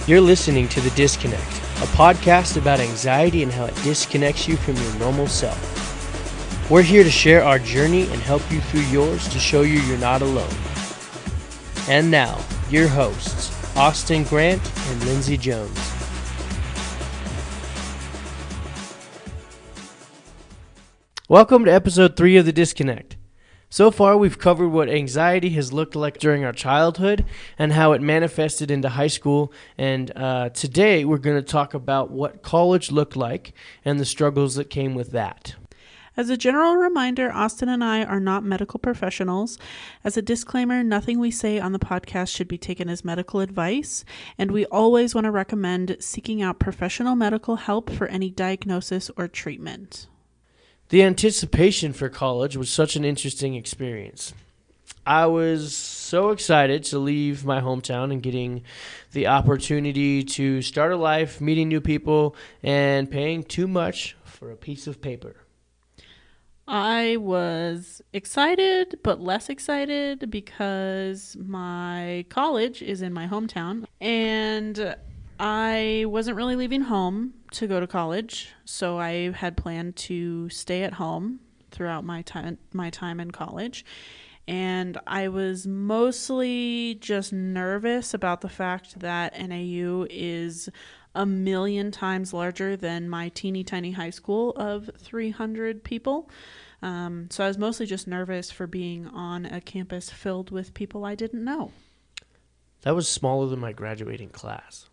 You're listening to The Disconnect, a podcast about anxiety and how it disconnects you from your normal self. We're here to share our journey and help you through yours to show you you're not alone. And now, your hosts, Austin Grant and Lindsay Jones. Welcome to episode 3 of The Disconnect. So far, we've covered what anxiety has looked like during our childhood and how it manifested into high school. And today, we're going to talk about what college looked like and the struggles that came with that. As a general reminder, Austin and I are not medical professionals. As a disclaimer, nothing we say on the podcast should be taken as medical advice, and we always want to recommend seeking out professional medical help for any diagnosis or treatment. The anticipation for college was such an interesting experience. I was so excited to leave my hometown and getting the opportunity to start a life, meeting new people, and paying too much for a piece of paper. I was excited, but less excited because my college is in my hometown, and I wasn't really leaving home to go to college, so I had planned to stay at home throughout my time in college. And I was mostly just nervous about the fact that NAU is a million times larger than my teeny tiny high school of 300 people. So I was mostly just nervous for being on a campus filled with people I didn't know. That was smaller than my graduating class.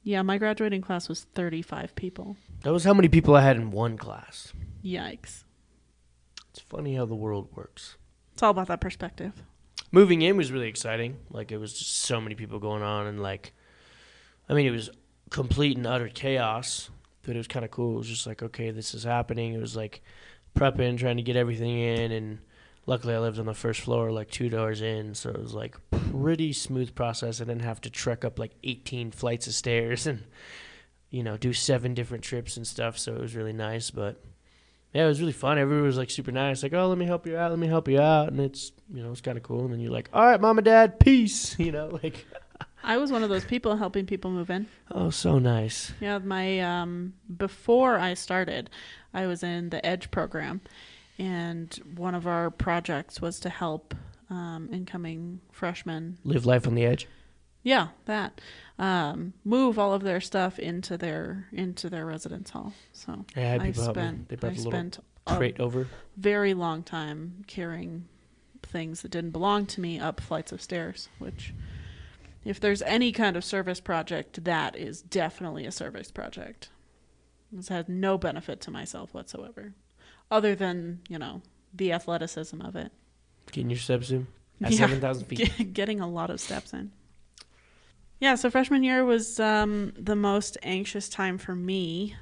Yeah, my graduating class was 35 people. That was how many people I had in one class. Yikes. It's funny how the world works. It's all about that perspective. Moving in was really exciting. Like, it was just so many people going on, and it was complete and utter chaos, but it was kind of cool. It was just like, okay, this is happening. It was like prepping, trying to get everything in, and luckily I lived on the first floor, like 2 doors in, so it was like pretty smooth process. I didn't have to trek up like 18 flights of stairs and, do 7 different trips and stuff, so it was really nice. But yeah, it was really fun. Everyone was like super nice, like, oh, let me help you out, and it's, it's kind of cool. And then you're like, all right, mom and dad, peace, like. I was one of those people helping people move in. Oh, so nice. Yeah, before I started, I was in the EDGE program, and one of our projects was to help incoming freshmen Live life on the edge. Yeah, that move all of their stuff into their residence hall. So I had people help me. They brought the little crate over. Very long time carrying things that didn't belong to me up flights of stairs, which, if there's any kind of service project, that is definitely a service project. This has no benefit to myself whatsoever, other than, the athleticism of it. Getting your steps in at 7,000 feet. Getting a lot of steps in. Yeah, so freshman year was the most anxious time for me,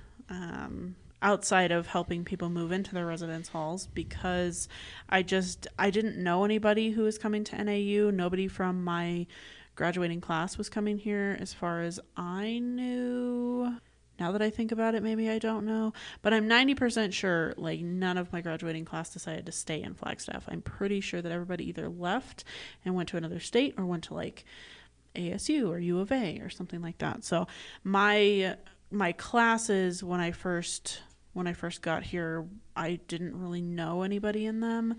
outside of helping people move into their residence halls, because I didn't know anybody who was coming to NAU. Nobody from my graduating class was coming here as far as I knew. Now that I think about it, maybe I don't know. But I'm 90% sure, none of my graduating class decided to stay in Flagstaff. I'm pretty sure that everybody either left and went to another state or went to, ASU or U of A or something like that. So my classes, when I first got here, I didn't really know anybody in them.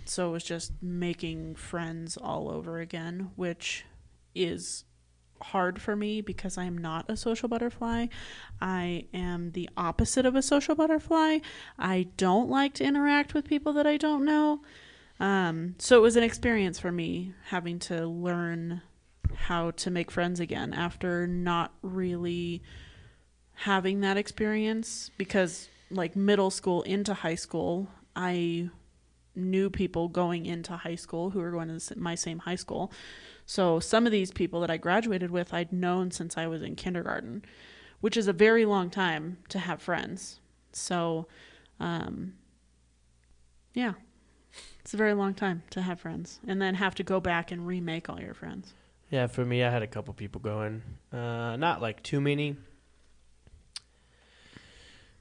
So it was just making friends all over again, which is hard for me because I'm not a social butterfly. I am the opposite of a social butterfly. I don't like to interact with people that I don't know. So it was an experience for me having to learn how to make friends again after not really having that experience, because middle school into high school, I knew people going into high school who were going to my same high school. So some of these people that I graduated with, I'd known since I was in kindergarten, which is a very long time to have friends. So, yeah, it's a very long time to have friends and then have to go back and remake all your friends. Yeah, for me, I had a couple people going. Not too many.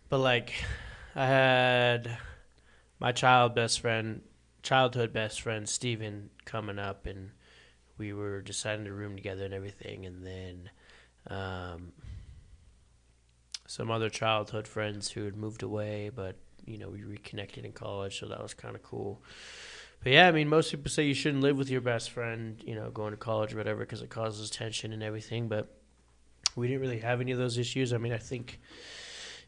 But I had my childhood best friend Steven coming up, and we were deciding to room together and everything, and then some other childhood friends who had moved away, but we reconnected in college, so that was kind of cool. But yeah, I mean, most people say you shouldn't live with your best friend, going to college or whatever, because it causes tension and everything. But we didn't really have any of those issues. I mean, I think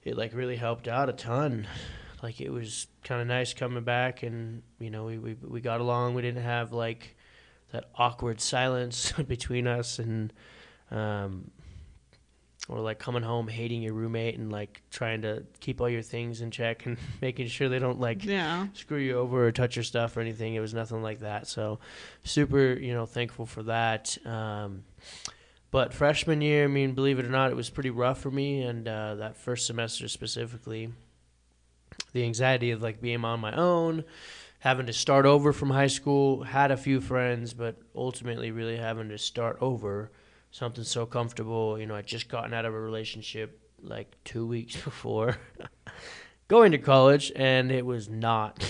it really helped out a ton. Like, it was kind of nice coming back, and we got along. We didn't have that awkward silence between us, and or coming home hating your roommate and trying to keep all your things in check and making sure they don't screw you over or touch your stuff or anything. It was nothing like that. So super, thankful for that. But freshman year, I mean, believe it or not, it was pretty rough for me. And that first semester specifically, the anxiety of being on my own, having to start over from high school, had a few friends, but ultimately really having to start over something so comfortable. I'd just gotten out of a relationship 2 weeks before going to college, and it was not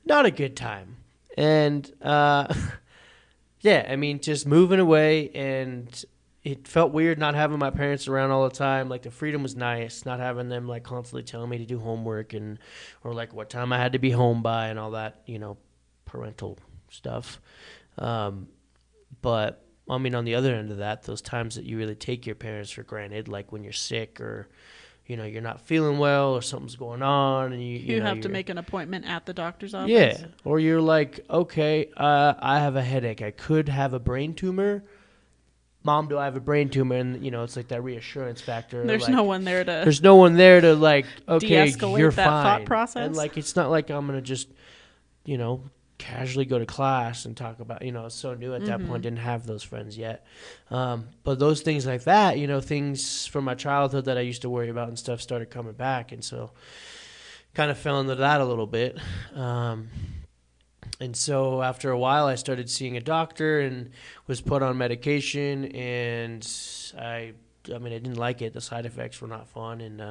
a good time. And yeah, I mean, just moving away, and it felt weird not having my parents around all the time. The freedom was nice, not having them constantly telling me to do homework or what time I had to be home by and all that, parental stuff. But I mean, on the other end of that, those times that you really take your parents for granted, when you're sick or, you're not feeling well or something's going on, and you have to make an appointment at the doctor's office. Yeah, or you're okay, I have a headache. I could have a brain tumor. Mom, do I have a brain tumor? And it's that reassurance factor. There's no one there to. There's no one there to okay, de-escalate you're that fine. thought process. And it's not like I'm gonna just, casually go to class and talk about, it's so new at that point, didn't have those friends yet. But those things like that, things from my childhood that I used to worry about and stuff started coming back. And so kind of fell into that a little bit. And so after a while, I started seeing a doctor and was put on medication, and I mean, I didn't like it. The side effects were not fun. And,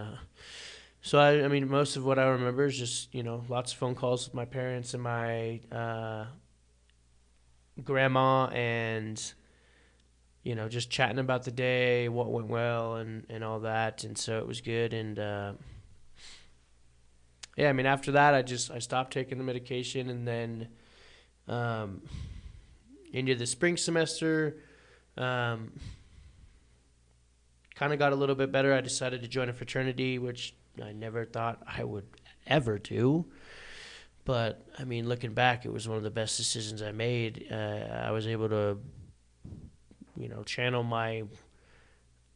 so, I mean, most of what I remember is just, lots of phone calls with my parents and my grandma, and, just chatting about the day, what went well, and all that. And so it was good. And, yeah, I mean, after that, I stopped taking the medication. And then into the spring semester, kind of got a little bit better. I decided to join a fraternity, which I never thought I would ever do. But, I mean, looking back, it was one of the best decisions I made. I was able to, channel my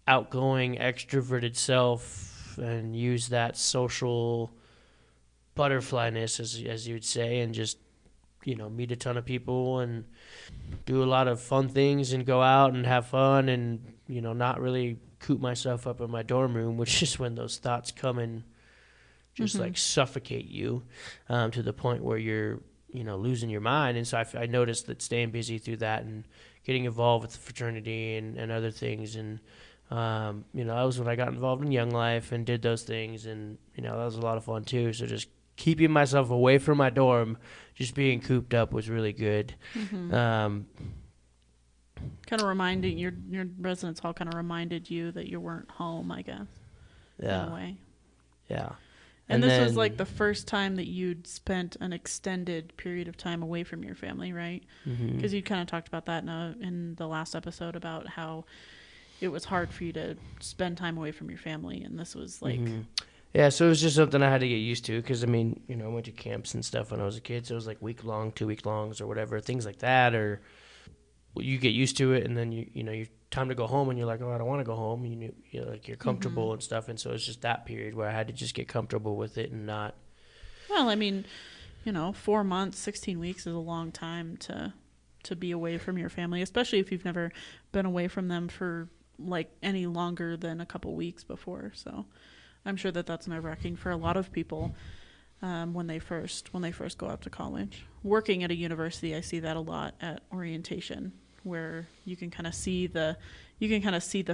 outgoing, extroverted self and use that social butterflyness, as you would say, and just, meet a ton of people and do a lot of fun things and go out and have fun and, not really coop myself up in my dorm room, which is when those thoughts come and just suffocate you to the point where you're, losing your mind. And so I noticed that staying busy through that and getting involved with the fraternity and other things. And, that was when I got involved in Young Life and did those things. And, that was a lot of fun too. So just keeping myself away from my dorm, just being cooped up was really good. Kind of reminding your residence hall kind of reminded you that you weren't home, I guess. Yeah. In a way. Yeah. And this was the first time that you'd spent an extended period of time away from your family, right? Because you kind of talked about that in the last episode about how it was hard for you to spend time away from your family, and this was Yeah, so it was just something I had to get used to because, I mean, I went to camps and stuff when I was a kid, so it was week-long, 2-week-longs or whatever, things like that, or you get used to it, and then, you time to go home, and you're like, oh, I don't want to go home. You're comfortable and stuff, and so it's just that period where I had to just get comfortable with it and not. Well, I mean, 4 months, 16 weeks is a long time to be away from your family, especially if you've never been away from them for any longer than a couple weeks before. So I'm sure that that's nerve-wracking for a lot of people when they first go out to college. Working at a university, I see that a lot at orientation, where you can kind of see the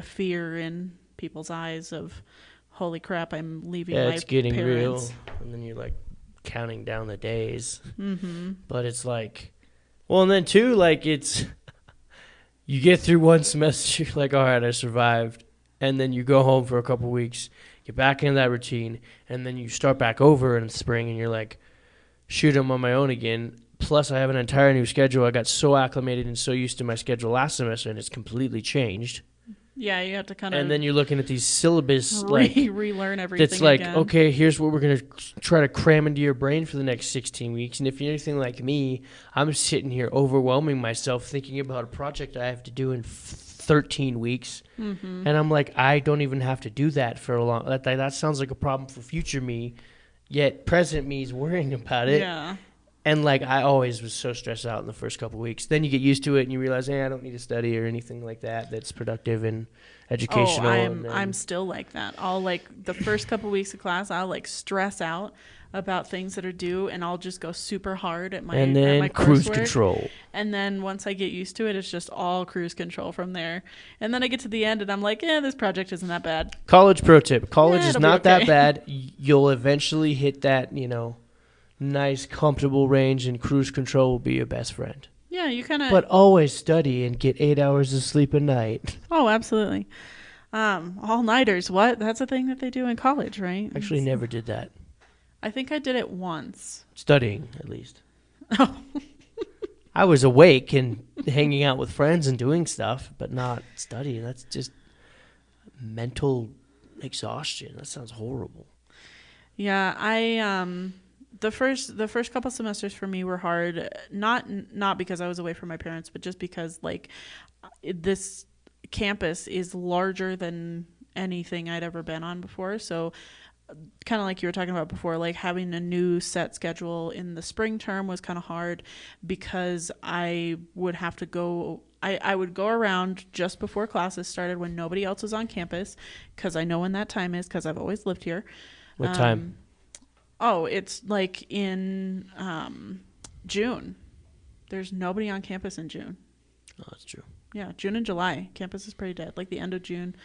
fear in people's eyes of, holy crap, I'm leaving my parents. Yeah, it's getting real, and then you're counting down the days. But it's well, and then too, it's you get through one semester, you're like, all right, I survived. And then you go home for a couple weeks, get back into that routine, and then you start back over in the spring, and you're like, shoot, I'm on my own again. Plus, I have an entire new schedule. I got so acclimated and so used to my schedule last semester, and it's completely changed. Yeah, you have to kind of. And then you're looking at these syllabus relearn everything. That's like, again. okay, here's what we're going to try to cram into your brain for the next 16 weeks. And if you're anything like me, I'm sitting here overwhelming myself thinking about a project I have to do in 13 weeks. Mm-hmm. And I'm like, I don't even have to do that for a long... That sounds like a problem for future me, yet present me is worrying about it. Yeah. And, like, I always was so stressed out in the first couple of weeks. Then you get used to it and you realize, hey, I don't need to study or anything like that that's productive and educational. I'm still like that. I'll, like, the first couple of weeks of class, I'll, like, stress out about things that are due, and I'll just go super hard at my and then my cruise coursework. Control. And then once I get used to it, it's just all cruise control from there. And then I get to the end, and I'm like, this project isn't that bad. College pro tip. College is it'll not be okay. that bad. You'll eventually hit that, nice, comfortable range, and cruise control will be your best friend. Yeah, you kind of... But always study and get 8 hours of sleep a night. Oh, absolutely. All-nighters, what? That's a thing that they do in college, right? Actually, never did that. I think I did it once. Studying, at least. Oh. I was awake and hanging out with friends and doing stuff, but not studying. That's just mental exhaustion. That sounds horrible. Yeah, the first couple semesters for me were hard, not because I was away from my parents, but just because, like, this campus is larger than anything I'd ever been on before. So kind of like you were talking about before, like having a new set schedule in the spring term was kind of hard because I would have to go... I would go around just before classes started when nobody else was on campus, because I know when that time is, because I've always lived here. What time? Oh, it's like in June. There's nobody on campus in June. Oh, that's true. Yeah, June and July. Campus is pretty dead. Like the end of June,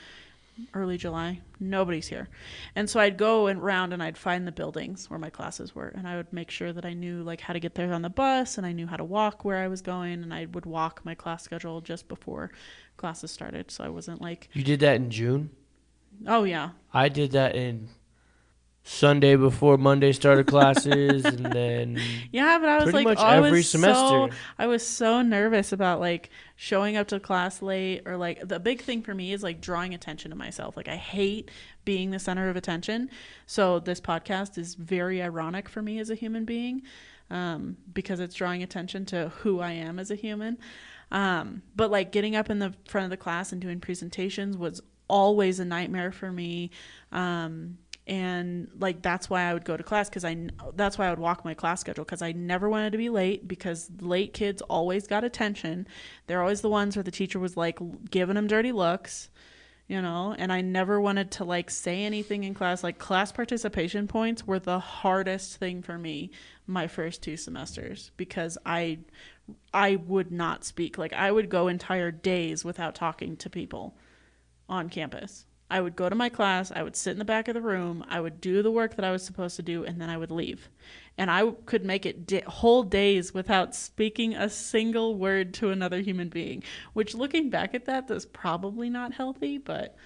early July, nobody's here. And so I'd go around and I'd find the buildings where my classes were, and I would make sure that I knew, like, how to get there on the bus, and I knew how to walk where I was going, and I would walk my class schedule just before classes started, so I wasn't like... You did that in June? Oh, yeah. I did that in Sunday before Monday started classes, and then yeah, but I was pretty like, much every semester. I was so nervous about, like, showing up to class late, or, like, the big thing for me is, like, drawing attention to myself. Like, I hate being the center of attention. So this podcast is very ironic for me as a human being, because it's drawing attention to who I am as a human. But, like, getting up in the front of the class and doing presentations was always a nightmare for me. And, like, that's why I would go to class, that's why I would walk my class schedule, because I never wanted to be late, because late kids always got attention. They're always the ones where the teacher was, like, giving them dirty looks, and I never wanted to, like, say anything in class. Like, class participation points were the hardest thing for me my first 2 semesters, because I would not speak. Like, I would go entire days without talking to people on campus. I would go to my class, I would sit in the back of the room, I would do the work that I was supposed to do, and then I would leave. And I could make it whole days without speaking a single word to another human being, which, looking back at that's probably not healthy, but...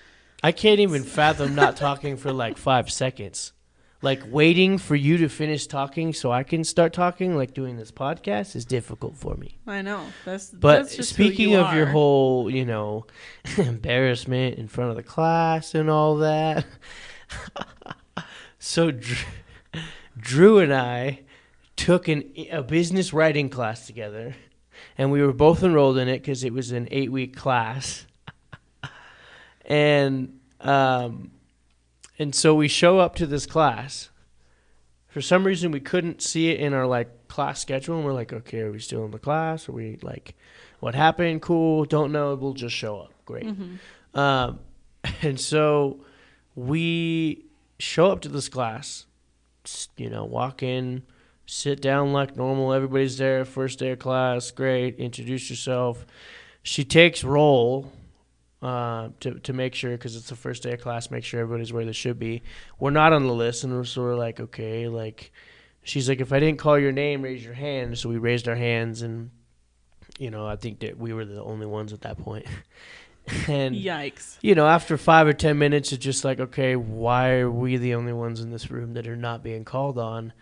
I can't even fathom not talking for like 5 seconds. Like, waiting for you to finish talking so I can start talking, like doing this podcast, is difficult for me. I know. That's just speaking who you of your are. whole, embarrassment in front of the class and all that. So Drew and I took a business writing class together, and we were both enrolled in it because it was an 8-week class. And so we show up to this class. For some reason, we couldn't see it in our, like, class schedule. And we're like, okay, are we still in the class? Are we, like, what happened? Cool. Don't know. We'll just show up. Great. Mm-hmm. And so we show up to this class, walk in, sit down like normal. Everybody's there. First day of class. Great. Introduce yourself. She takes roll. To make sure, because it's the first day of class, make sure everybody's where they should be. We're not on the list, and we're sort of like, okay, like, she's like, if I didn't call your name, raise your hand. So we raised our hands, and I think that we were the only ones at that point. And, Yikes. after 5 or 10 minutes, it's just like, okay, why are we the only ones in this room that are not being called on?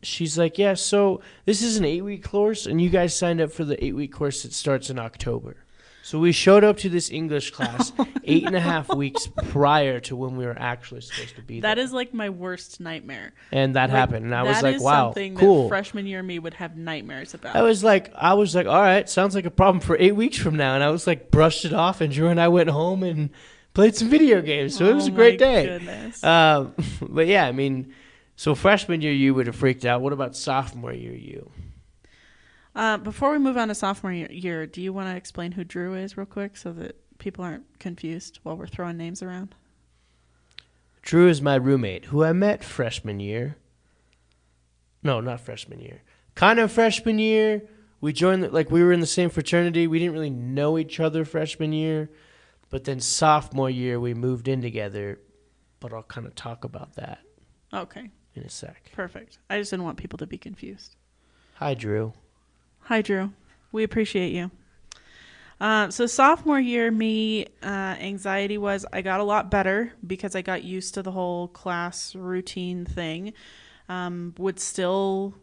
She's like, yeah, so this is an 8-week course, and you guys signed up for the 8-week course that starts in October. So we showed up to this English class 8.5 weeks prior to when we were actually supposed to be there. That is like my worst nightmare. And that happened, and I was like, wow, that is something cool. that freshman year me would have nightmares about. I was like, all right, sounds like a problem for 8 weeks from now. And I was like, brushed it off, and Drew and I went home and played some video games. So it was a great day. Goodness. But yeah, I mean, so freshman year you would have freaked out. What about sophomore year you? Before we move on to sophomore year, do you want to explain who Drew is real quick so that people aren't confused while we're throwing names around? Drew is my roommate, who I met freshman year. No, not freshman year. Kind of freshman year. We joined, we were in the same fraternity. We didn't really know each other freshman year. But then sophomore year, we moved in together. But I'll kind of talk about that. Okay. In a sec. Perfect. I just didn't want people to be confused. Hi, Drew. Hi, Drew. We appreciate you. So sophomore year, anxiety was, I got a lot better because I got used to the whole class routine thing. Would still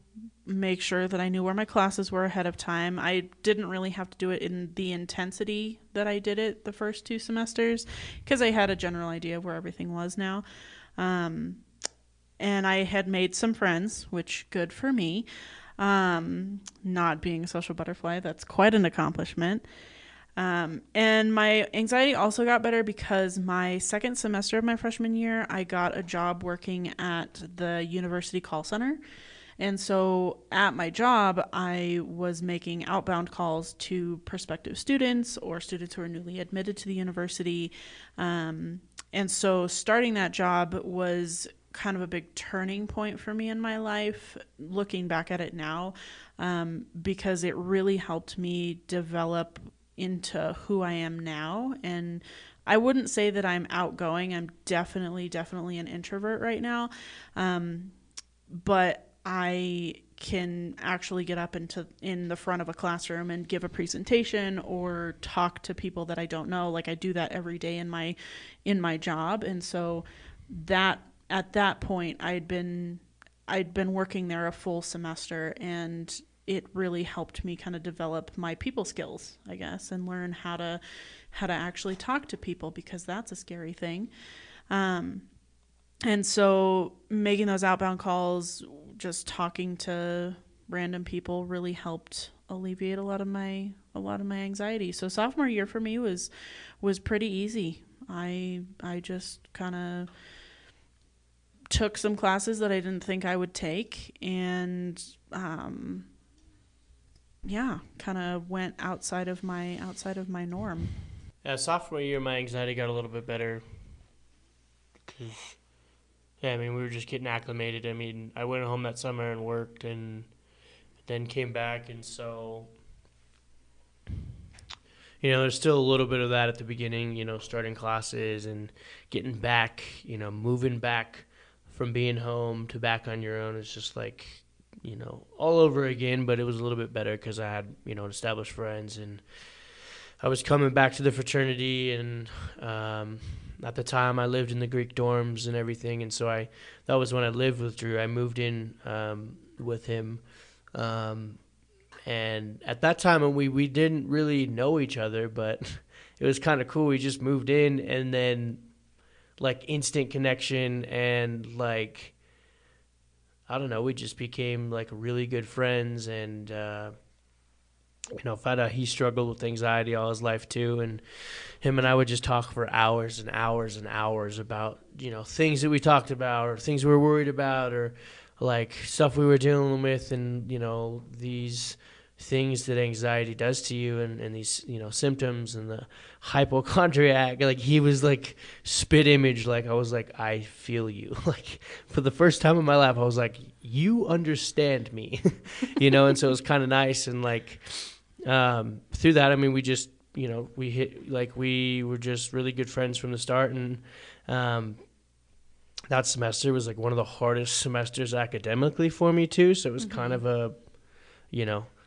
make sure that I knew where my classes were ahead of time. I didn't really have to do it in the intensity that I did it the first 2 semesters because I had a general idea of where everything was now. And I had made some friends, which good for me. Not being a social butterfly, that's quite an accomplishment. And my anxiety also got better because my second semester of my freshman year, I got a job working at the university call center. And so at my job, I was making outbound calls to prospective students or students who are newly admitted to the university. And so starting that job was kind of a big turning point for me in my life, looking back at it now, because it really helped me develop into who I am now. And I wouldn't say that I'm outgoing. I'm definitely an introvert right now. But I can actually get up in the front of a classroom and give a presentation or talk to people that I don't know. Like I do that every day in my job. And so that at that point I'd been working there a full semester, and it really helped me kind of develop my people skills, I guess, and learn how to actually talk to people, because that's a scary thing. And so making those outbound calls, just talking to random people, really helped alleviate a lot of my anxiety. So sophomore year for me was pretty easy. I just kind of took some classes that I didn't think I would take, and kind of went outside of my norm. Yeah, sophomore year my anxiety got a little bit better. We were just getting acclimated. I mean, I went home that summer and worked, and then came back, and so there's still a little bit of that at the beginning, starting classes and getting back, moving back from being home to back on your own. It's just like, all over again, but it was a little bit better because I had, established friends, and I was coming back to the fraternity, and at the time I lived in the Greek dorms and everything, and so that was when I lived with Drew. I moved in with him, and at that time we didn't really know each other, but it was kind of cool. We just moved in, and then instant connection, and I don't know, we just became really good friends. And found out he struggled with anxiety all his life too, and him and I would just talk for hours and hours and hours about things that we talked about, or things we were worried about, or stuff we were dealing with, and these things that anxiety does to you, and these symptoms, and the hypochondriac. He was spit image. I was I feel you. For the first time in my life, I was you understand me. And so it was kind of nice. And through that, we just we hit we were just really good friends from the start. And that semester was one of the hardest semesters academically for me too, so it was kind of a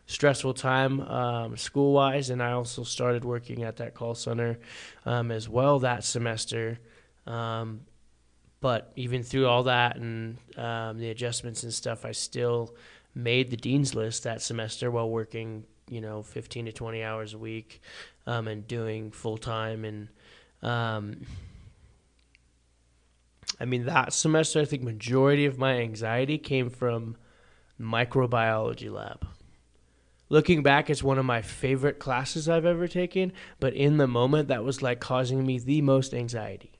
stressful time school-wise, and I also started working at that call center as well that semester. But even through all that and the adjustments and stuff, I still made the dean's list that semester while working, 15 to 20 hours a week and doing full-time. And that semester, I think majority of my anxiety came from microbiology lab. Looking back, it's one of my favorite classes I've ever taken, but in the moment, that was like causing me the most anxiety.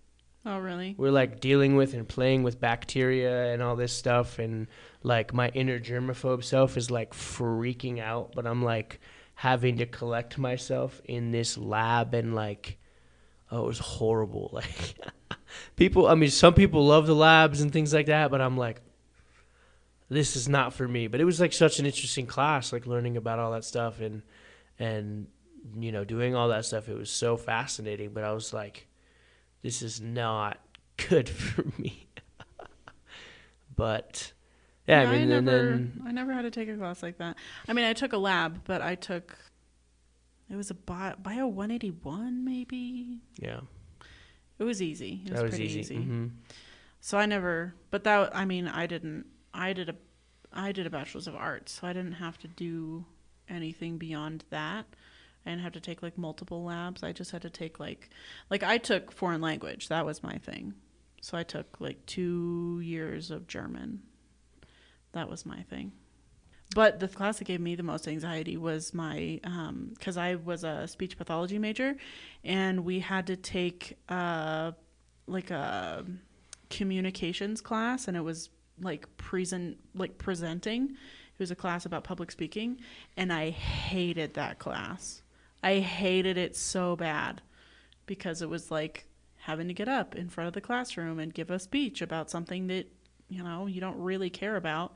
Oh, really? We're like dealing with and playing with bacteria and all this stuff, and like my inner germaphobe self is like freaking out, but I'm like having to collect myself in this lab, and like, oh, it was horrible. Like some people love the labs and things like that, but I'm like, this is not for me. But it was like such an interesting class, like learning about all that stuff and doing all that stuff. It was so fascinating, but I was like, this is not good for me. But yeah, I never had to take a class like that. I took a lab, but it was a bio 181 maybe. Yeah. It was easy. It was pretty easy. Mm-hmm. So I never, but that, I did a bachelor's of arts, so I didn't have to do anything beyond that. I didn't have to take like multiple labs. I just had to take like I took foreign language. That was my thing. So I took like 2 years of German. That was my thing. But the class that gave me the most anxiety was my, because I was a speech pathology major, and we had to take like a communications class, and it was like presenting. It was a class about public speaking, and I hated that class. I hated it so bad because it was like having to get up in front of the classroom and give a speech about something that you don't really care about,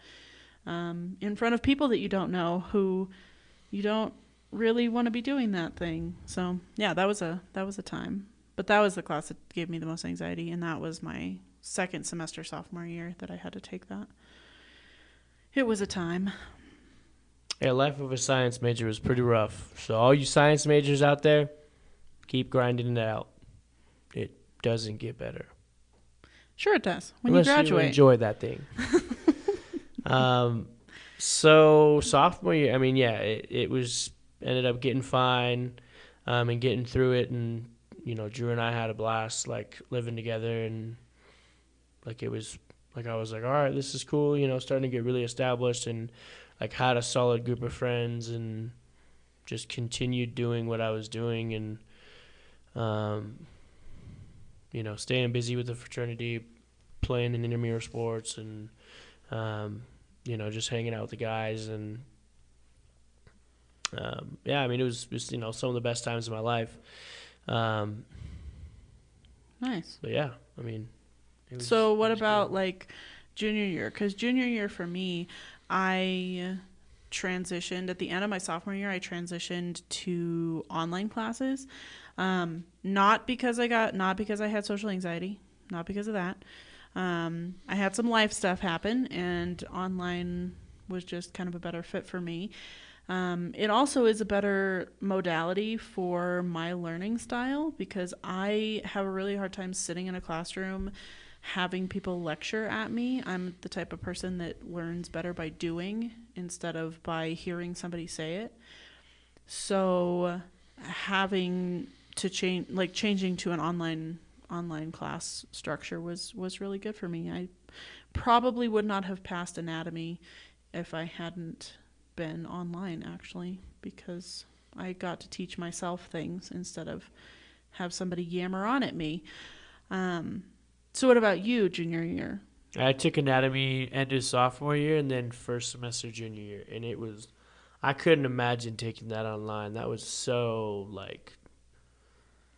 in front of people that you don't know, who you don't really want to be doing that thing. So yeah, that was a time. But that was the class that gave me the most anxiety, and that was my second semester sophomore year that I had to take that. It was a time. Yeah, life of a science major was pretty rough. So all you science majors out there, keep grinding it out. It doesn't get better. Sure it does. When Unless you graduate. You enjoy that thing. So sophomore year, it was ended up getting fine, and getting through it, and Drew and I had a blast, like living together, and like it was like I was like, all right, this is cool, starting to get really established, and like had a solid group of friends, and just continued doing what I was doing, and staying busy with the fraternity, playing in intramural sports, and just hanging out with the guys, and it was just some of the best times of my life. Nice. But yeah, so what about good. Like junior year? Because junior year for me, I transitioned at the end of my sophomore year. I transitioned to online classes, not because I had social anxiety, not because of that. I had some life stuff happen, and online was just kind of a better fit for me. It also is a better modality for my learning style, because I have a really hard time sitting in a classroom having people lecture at me. I'm the type of person that learns better by doing instead of by hearing somebody say it. So having to changing to an online class structure was really good for me. I probably would not have passed anatomy if I hadn't been online, actually, because I got to teach myself things instead of have somebody yammer on at me. So what about you, junior year? I took anatomy end of sophomore year and then first semester junior year, and I couldn't imagine taking that online. That was so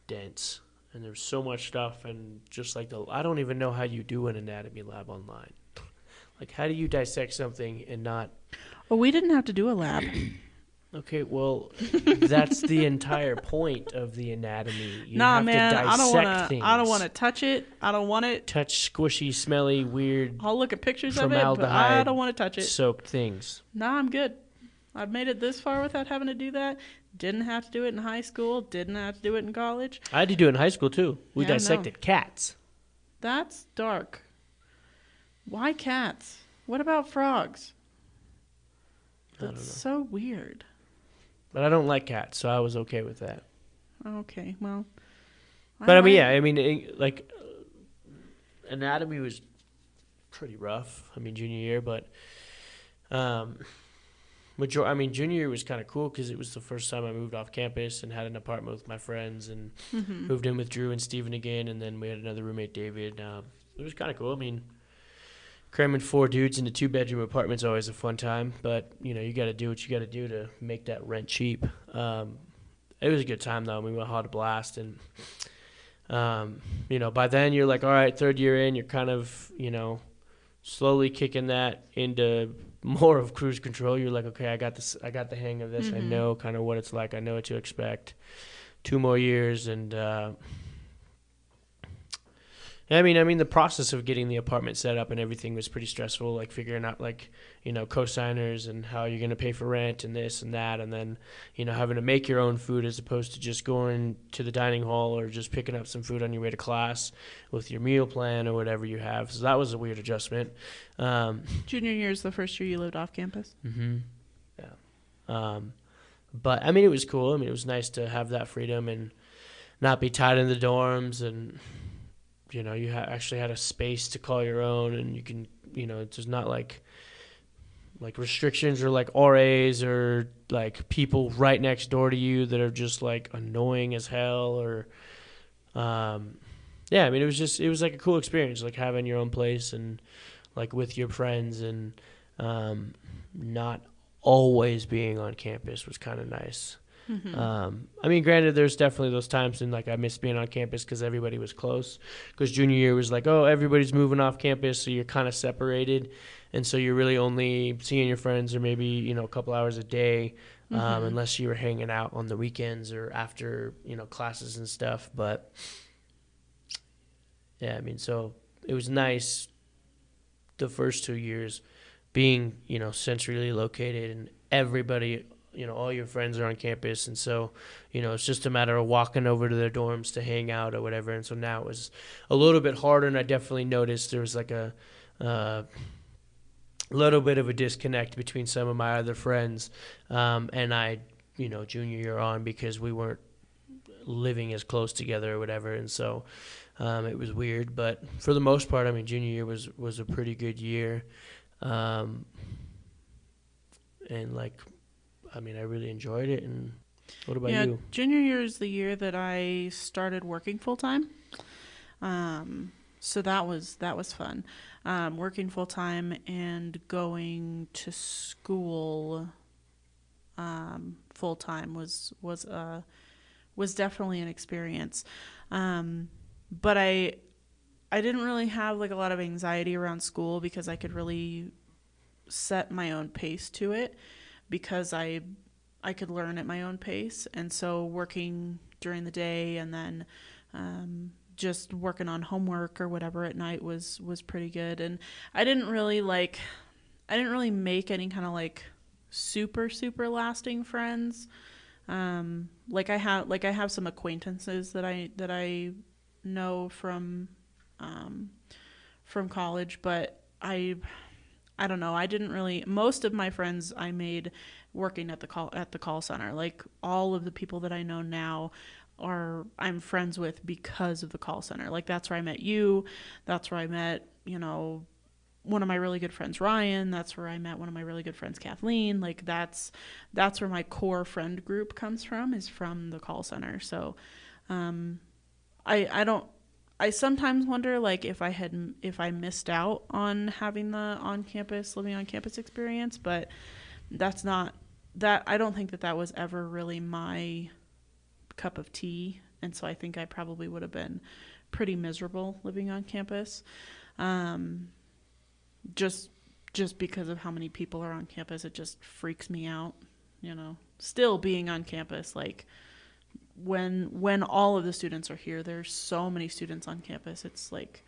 dense, and there's so much stuff, and just I don't even know how you do an anatomy lab online. Like, how do you dissect something and not? Well, we didn't have to do a lab. Okay, well, that's the entire point of the anatomy. You have man, to dissect things. I don't want to touch it. I don't want it. Touch squishy, smelly, weird. I'll look at pictures of it, but I don't want to touch it. Soaked things. Nah, I'm good. I've made it this far without having to do that. Didn't have to do it in high school. Didn't have to do it in college. I had to do it in high school too. We Yeah, no. dissected cats. That's dark. Why cats? What about frogs? I don't know. That's so weird. But I don't like cats, so I was okay with that. Okay, well. But I mean, yeah, I mean, like, anatomy was pretty rough. I mean, junior year, but junior year was kind of cool because it was the first time I moved off campus and had an apartment with my friends and moved in with Drew and Steven again, and then we had another roommate, David. It was kind of cool. I mean, cramming 4 dudes into 2-bedroom apartments is always a fun time, but you got to do what you got to do to make that rent cheap. It was a good time though. We had a blast, and by then you're like, all right, 3rd year in, you're kind of slowly kicking that into more of cruise control. You're like, okay, I got this. I got the hang of this. I know kind of what it's like. I know what to expect. 2 more years, and I mean, the process of getting the apartment set up and everything was pretty stressful. Like figuring out co-signers and how you're gonna pay for rent and this and that, and then having to make your own food as opposed to just going to the dining hall or just picking up some food on your way to class with your meal plan or whatever you have. So that was a weird adjustment. Junior year is the first year you lived off campus? Mm-hmm. Yeah. But I mean, it was cool. I mean, it was nice to have that freedom and not be tied in the dorms, and you actually had a space to call your own, and you can, it's just not like restrictions or like RAs or like people right next door to you that are just like annoying as hell or, I mean, it was like a cool experience, like having your own place and like with your friends, and, not always being on campus was kind of nice. I mean, granted, there's definitely those times when like I missed being on campus because everybody was close. Because junior year was like, oh, everybody's moving off campus, so you're kind of separated, and so you're really only seeing your friends or maybe a couple hours a day, unless you were hanging out on the weekends or after classes and stuff. But yeah, I mean, so it was nice the first 2 years being centrally located, and everybody, all your friends are on campus, and so it's just a matter of walking over to their dorms to hang out or whatever. And so now it was a little bit harder, and I definitely noticed there was like a little bit of a disconnect between some of my other friends and I, junior year on, because we weren't living as close together or whatever. And so it was weird, but for the most part, I mean, junior year was a pretty good year. And like, I mean, I really enjoyed it. And what about you? Junior year is the year that I started working full time. So that was fun. Working full time and going to school full time was definitely an experience. But I didn't really have like a lot of anxiety around school because I could really set my own pace to it, because I could learn at my own pace. And so working during the day and then just working on homework or whatever at night was pretty good. And I didn't really make any kind of like super lasting friends. I have some acquaintances that I know from college, but I don't know. I didn't really. Most of my friends I made working at the call center. Like all of the people that I know now I'm friends with because of the call center. Like that's where I met you. That's where I met one of my really good friends, Ryan. That's where I met one of my really good friends, Kathleen. Like that's where my core friend group comes from, is from the call center. So I sometimes wonder like if I missed out on having the living on campus experience, but that's not that. I don't think that was ever really my cup of tea. And so I think I probably would have been pretty miserable living on campus. Just because of how many people are on campus, it just freaks me out, still being on campus. Like when all of the students are here, there's so many students on campus. It's like,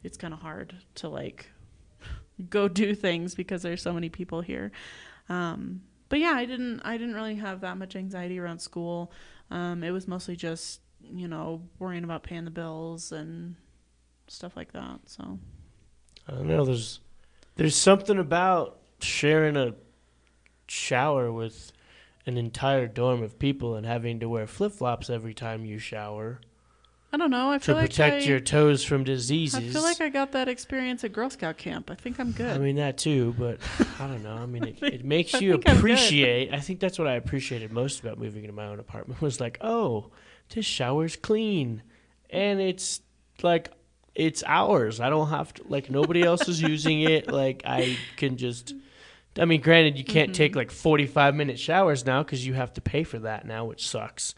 it's kind of hard to like go do things because there's so many people here. But yeah, I didn't really have that much anxiety around school. It was mostly just, worrying about paying the bills and stuff like that. So I don't know. There's something about sharing a shower with an entire dorm of people and having to wear flip-flops every time you shower I don't know. to protect your toes from diseases. I feel like I got that experience at Girl Scout camp. I think I'm good. I mean, that too, but I don't know. I mean, it makes I you think I'm good. appreciate. I think that's what I appreciated most about moving into my own apartment was like, oh, this shower's clean. And it's like, it's ours. I don't have to, like, nobody else is using it. Like, I can just, I mean, granted, you can't take like 45-minute showers now because you have to pay for that now, which sucks.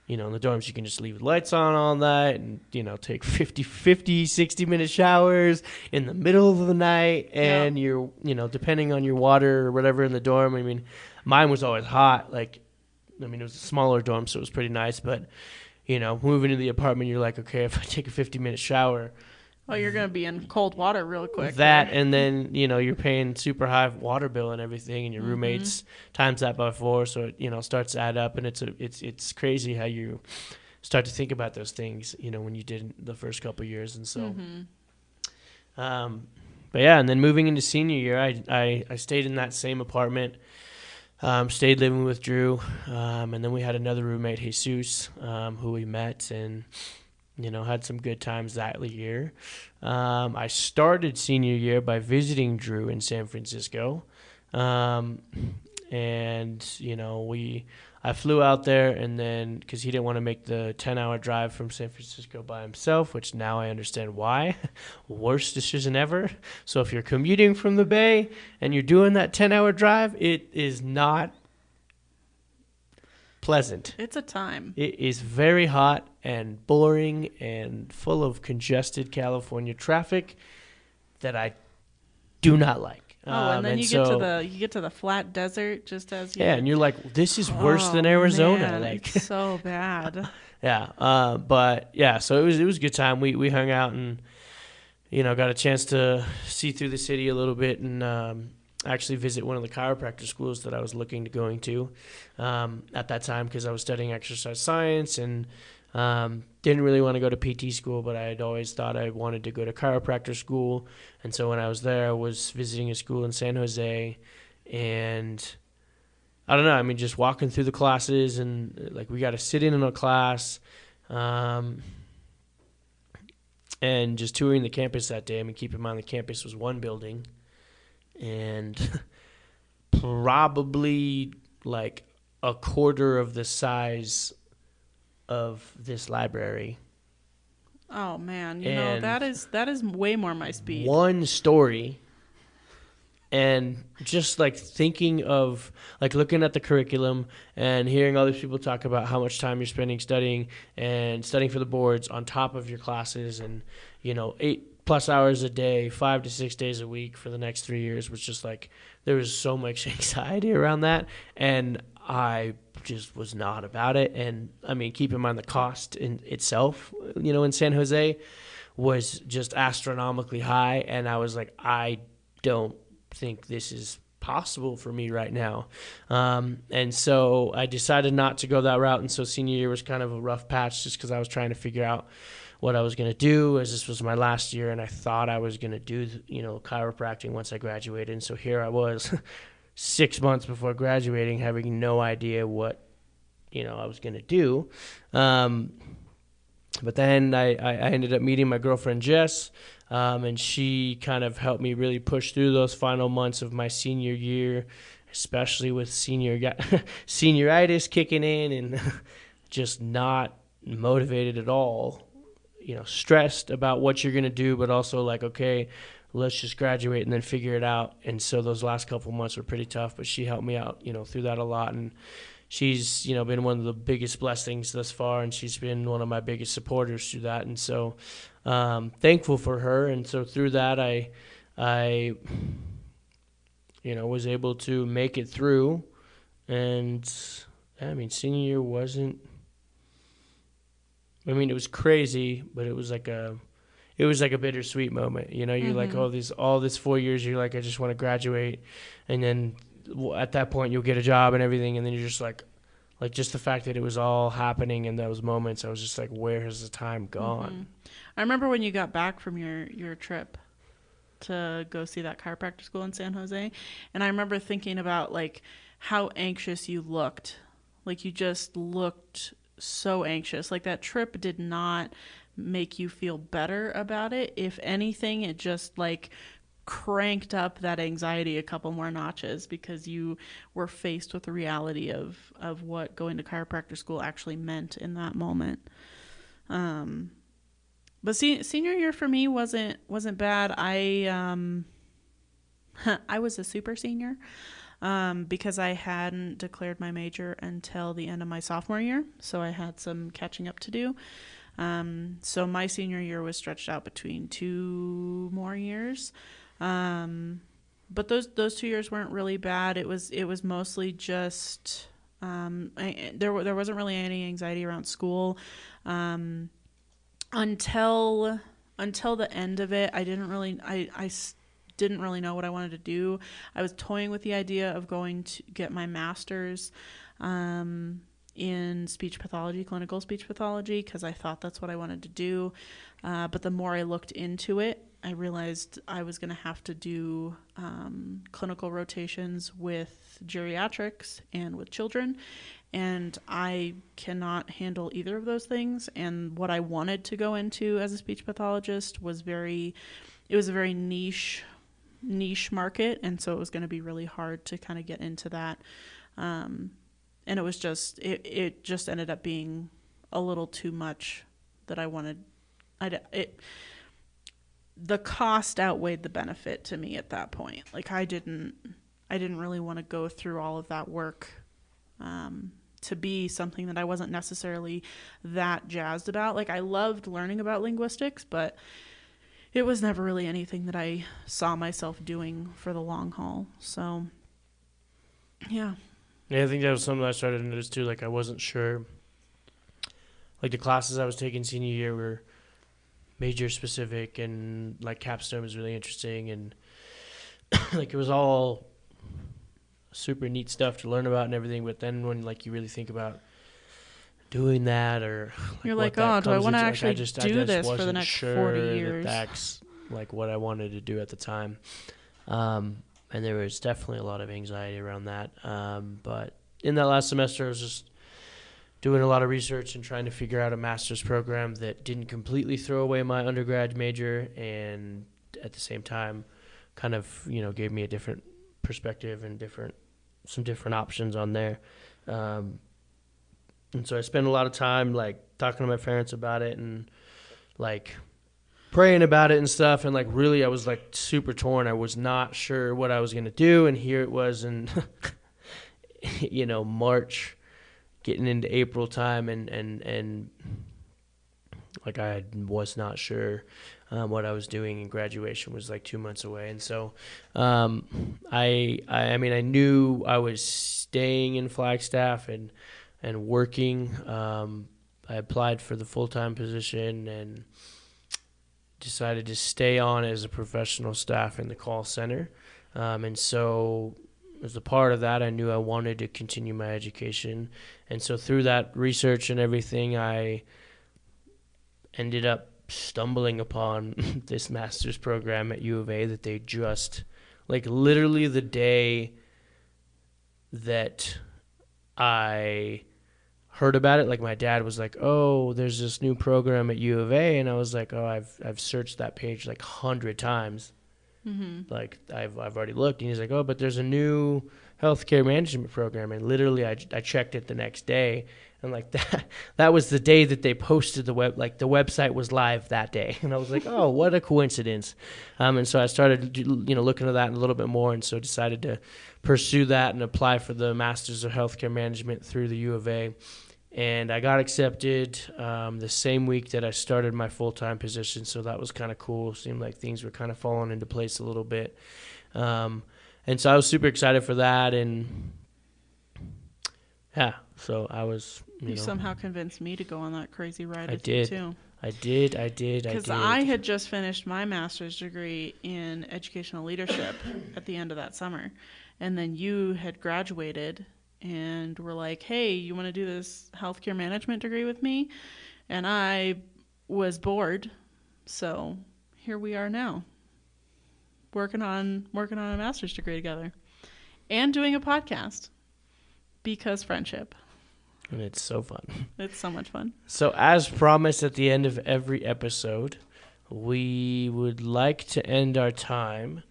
In the dorms, you can just leave the lights on all night and, take 50, 60-minute showers in the middle of the night. And you're, depending on your water or whatever in the dorm. I mean, mine was always hot. Like, I mean, it was a smaller dorm, so it was pretty nice. But, moving to the apartment, you're like, okay, if I take a 50-minute shower. Oh, you're going to be in cold water real quick. And then, you're paying super high water bill and everything, and your roommates times that by 4, so it starts to add up, and it's crazy how you start to think about those things, when you did the first couple of years, and so. But yeah, and then moving into senior year, I stayed in that same apartment, stayed living with Drew, and then we had another roommate, Jesus, who we met and had some good times that year. I started senior year by visiting Drew in San Francisco. And, I flew out there and then, because he didn't want to make the 10-hour drive from San Francisco by himself, which now I understand why. Worst decision ever. So if you're commuting from the Bay and you're doing that 10-hour drive, it is not pleasant. It's a time. It is very hot and boring and full of congested California traffic that I do not like. And then you get to the flat desert just as you. Yeah, and you're like, this is worse than Arizona. Man, like it's so bad. Yeah, but yeah, so it was a good time. We hung out and got a chance to see through the city a little bit and actually visit one of the chiropractor schools that I was looking to going to at that time because I was studying exercise science and didn't really want to go to PT school, but I had always thought I wanted to go to chiropractor school. And so when I was there, I was visiting a school in San Jose, and I don't know, I mean, just walking through the classes and like we got to sit in a class and just touring the campus that day. I mean, keep in mind the campus was one building and probably like a quarter of the size of this library. Oh man, that is way more my speed. One story. And just like thinking of like looking at the curriculum and hearing all these people talk about how much time you're spending studying and studying for the boards on top of your classes and 8+ hours a day, 5 to 6 days a week for the next 3 years was just like there was so much anxiety around that, and I just was not about it. And I mean, keep in mind the cost in itself, in San Jose was just astronomically high, and I was like, I don't think this is possible for me right now. And so I decided not to go that route, and so senior year was kind of a rough patch just because I was trying to figure out what I was going to do, as this was my last year, and I thought I was going to do, chiropractic once I graduated. And so here I was 6 months before graduating having no idea what, I was going to do. But then I ended up meeting my girlfriend, Jess, and she kind of helped me really push through those final months of my senior year, especially with senioritis kicking in and just not motivated at all, stressed about what you're going to do, but also like, okay, let's just graduate and then figure it out. And so those last couple months were pretty tough, but she helped me out, through that a lot. And she's, been one of the biggest blessings thus far, and she's been one of my biggest supporters through that. And so thankful for her. And so through that, I was able to make it through. And I mean, senior year wasn't, it was crazy, but it was like a bittersweet moment. You're like, all this 4 years, you're like, I just want to graduate. And then at that point you'll get a job and everything, and then you're just like just the fact that it was all happening in those moments, I was just like, where has the time gone? I remember when you got back from your trip to go see that chiropractor school in San Jose, and I remember thinking about like how anxious you looked. Like you just looked so anxious. Like that trip did not make you feel better about it. If anything, it just like cranked up that anxiety a couple more notches because you were faced with the reality of what going to chiropractor school actually meant in that moment. But senior year for me wasn't bad. I was a super senior because I hadn't declared my major until the end of my sophomore year, so I had some catching up to do. So my senior year was stretched out between 2 more years. But those 2 years weren't really bad. It was mostly just there wasn't really any anxiety around school until the end of it. I didn't really know what I wanted to do. I was toying with the idea of going to get my master's in speech pathology, clinical speech pathology, because I thought that's what I wanted to do. But the more I looked into it, I realized I was going to have to do clinical rotations with geriatrics and with children, and I cannot handle either of those things. And what I wanted to go into as a speech pathologist was a very niche market, and so it was going to be really hard to kind of get into that. And it was just it just ended up being a little too much that I wanted. The cost outweighed the benefit to me at that point. Like I didn't really want to go through all of that work to be something that I wasn't necessarily that jazzed about. Like I loved learning about linguistics, but it was never really anything that I saw myself doing for the long haul. So yeah. Yeah, I think that was something I started to notice too. Like I wasn't sure. Like the classes I was taking senior year were major specific, and like capstone was really interesting, and like it was all super neat stuff to learn about and everything. But then when like you really think about doing that, or like, you're like, oh, do I want to actually do this for the next sure 40 years? That's like what I wanted to do at the time. And there was definitely a lot of anxiety around that. But in that last semester, I was just doing a lot of research and trying to figure out a master's program that didn't completely throw away my undergrad major, and at the same time kind of, gave me a different perspective and some different options on there. And so I spent a lot of time like talking to my parents about it and like praying about it and stuff. And like really I was like super torn. I was not sure what I was going to do. And here it was in, March, getting into April time, and like I was not sure what I was doing, and graduation was like 2 months away. And so I mean, I knew I was staying in Flagstaff and working. I applied for the full-time position and decided to stay on as a professional staff in the call center. And so as a part of that, I knew I wanted to continue my education. And so through that research and everything, I ended up stumbling upon this master's program at U of A that they just, like literally the day that I heard about it, like my dad was like, oh, there's this new program at U of A. And I was like, oh, I've searched that page like 100 times. Mm-hmm. Like I've already looked. And he's like, oh, but there's a new healthcare management program. And literally I checked it the next day, and like that was the day that they posted the website was live that day. And I was like, oh, what a coincidence. And so I started looking at that a little bit more, and so decided to pursue that and apply for the Masters of Healthcare Management through the U of A. And I got accepted the same week that I started my full-time position, so that was kind of cool. Seemed like things were kind of falling into place a little bit. And so I was super excited for that, and yeah, so I was, You somehow convinced me to go on that crazy ride with you, too. I did. Because I had just finished my master's degree in educational leadership at the end of that summer. And then you had graduated and were like, hey, you want to do this healthcare management degree with me? And I was bored. So here we are now, working on a master's degree together and doing a podcast because friendship. And it's so fun. It's so much fun. So as promised at the end of every episode, we would like to end our time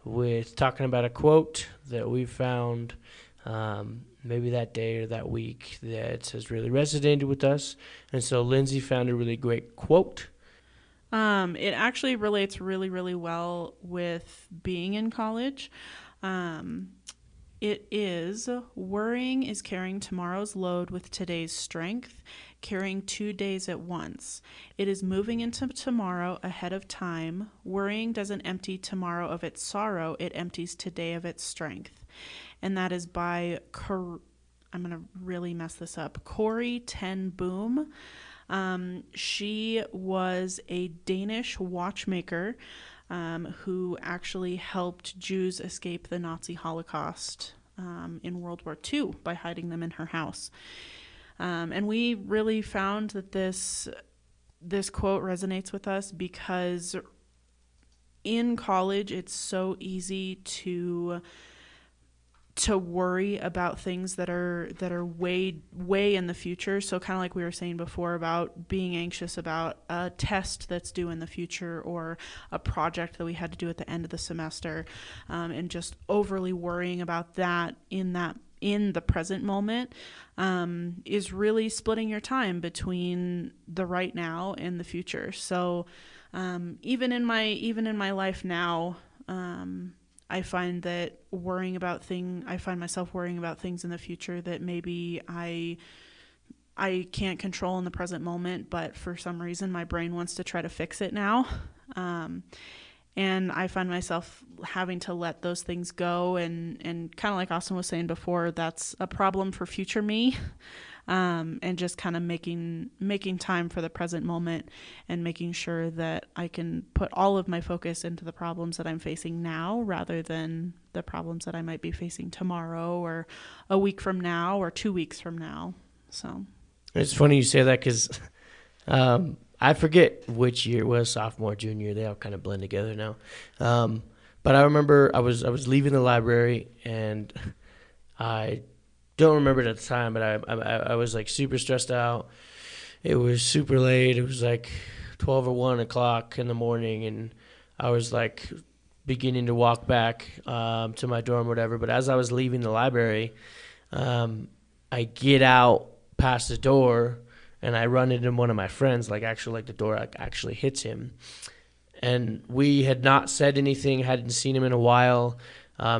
with talking about a quote that we found maybe that day or that week that has really resonated with us. And so Lindsay found a really great quote. It actually relates really, really well with being in college. It is, worrying is carrying tomorrow's load with today's strength, carrying 2 days at once. It is moving into tomorrow ahead of time. Worrying doesn't empty tomorrow of its sorrow, it empties today of its strength. And that is by, I'm going to really mess this up, Corrie ten Boom. She was a Danish watchmaker who actually helped Jews escape the Nazi Holocaust in World War II by hiding them in her house. And we really found that this quote resonates with us because in college it's so easy to worry about things that are way in the future. So kind of like we were saying before about being anxious about a test that's due in the future or a project that we had to do at the end of the semester, and just overly worrying about that in the present moment is really splitting your time between the right now and the future. So even in my life now, I find that I find myself worrying about things in the future that maybe I can't control in the present moment, but for some reason my brain wants to try to fix it now. And I find myself having to let those things go, and kind of like Austin was saying before, that's a problem for future me. And just kind of making time for the present moment and making sure that I can put all of my focus into the problems that I'm facing now rather than the problems that I might be facing tomorrow or a week from now or 2 weeks from now. So It's funny you say that because I forget which year it was, sophomore, junior. They all kind of blend together now. But I remember I was leaving the library, and I don't remember it at the time, but I was like super stressed out. It was super late. It was like 12 or 1 o'clock in the morning, and I was like beginning to walk back to my dorm or whatever. But as I was leaving the library, I get out past the door, and I run into one of my friends, like the door actually hits him. And we had not said anything, hadn't seen him in a while.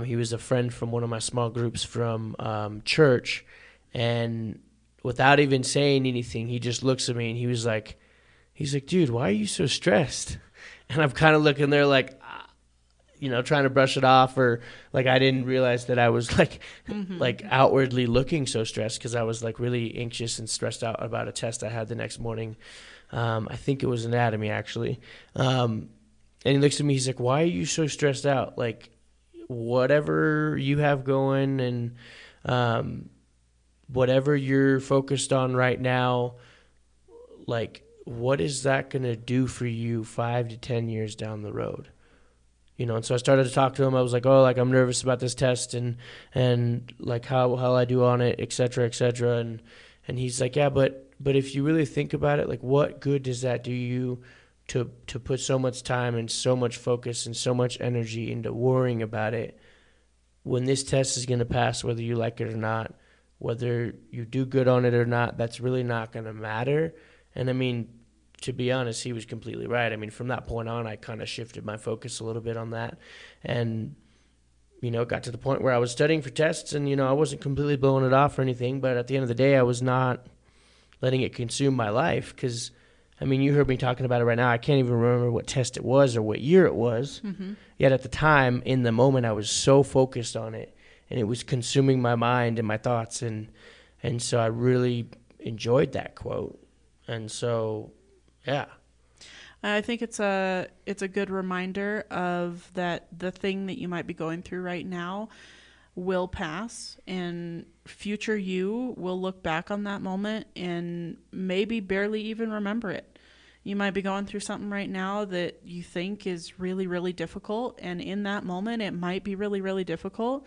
He was a friend from one of my small groups from church, and without even saying anything, he just looks at me and he's like, dude, why are you so stressed? And I'm kind of looking there like, trying to brush it off, or like I didn't realize that I was like outwardly looking so stressed because I was like really anxious and stressed out about a test I had the next morning. I think it was anatomy actually. And he looks at me, he's like, why are you so stressed out? Like, whatever you have going and whatever you're focused on right now, like, what is that going to do for you 5 to 10 years down the road? And so I started to talk to him. I was like, I'm nervous about this test and like how I do on it, et cetera, et cetera. And he's like, yeah, but if you really think about it, like, what good does that do you to put so much time and so much focus and so much energy into worrying about it when this test is going to pass, whether you like it or not, whether you do good on it or not, that's really not going to matter. And I mean, to be honest, he was completely right. I mean, from that point on, I kind of shifted my focus a little bit on that, and it got to the point where I was studying for tests, and I wasn't completely blowing it off or anything, but at the end of the day, I was not letting it consume my life. Because I mean, you heard me talking about it right now. I can't even remember what test it was or what year it was. Mm-hmm. Yet at the time, in the moment, I was so focused on it, and it was consuming my mind and my thoughts, and so I really enjoyed that quote. And so, yeah. I think it's a good reminder of that the thing that you might be going through right now, will pass, and future you will look back on that moment and maybe barely even remember it. You might be going through something right now that you think is really, really difficult, and in that moment it might be really, really difficult.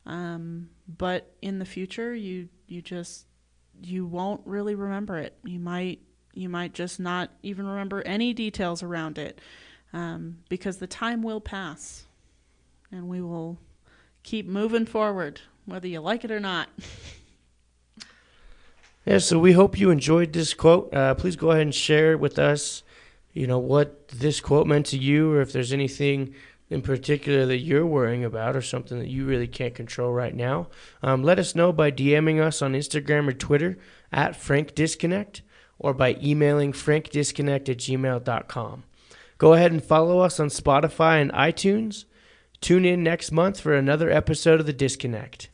But in the future, you won't really remember it. You might just not even remember any details around it, because the time will pass, and we will keep moving forward, whether you like it or not. Yeah, so we hope you enjoyed this quote. Please go ahead and share with us, what this quote meant to you, or if there's anything in particular that you're worrying about or something that you really can't control right now. Let us know by DMing us on Instagram or Twitter at FrankDisconnect, or by emailing frankdisconnect@gmail.com. Go ahead and follow us on Spotify and iTunes. Tune in next month for another episode of The Disconnect.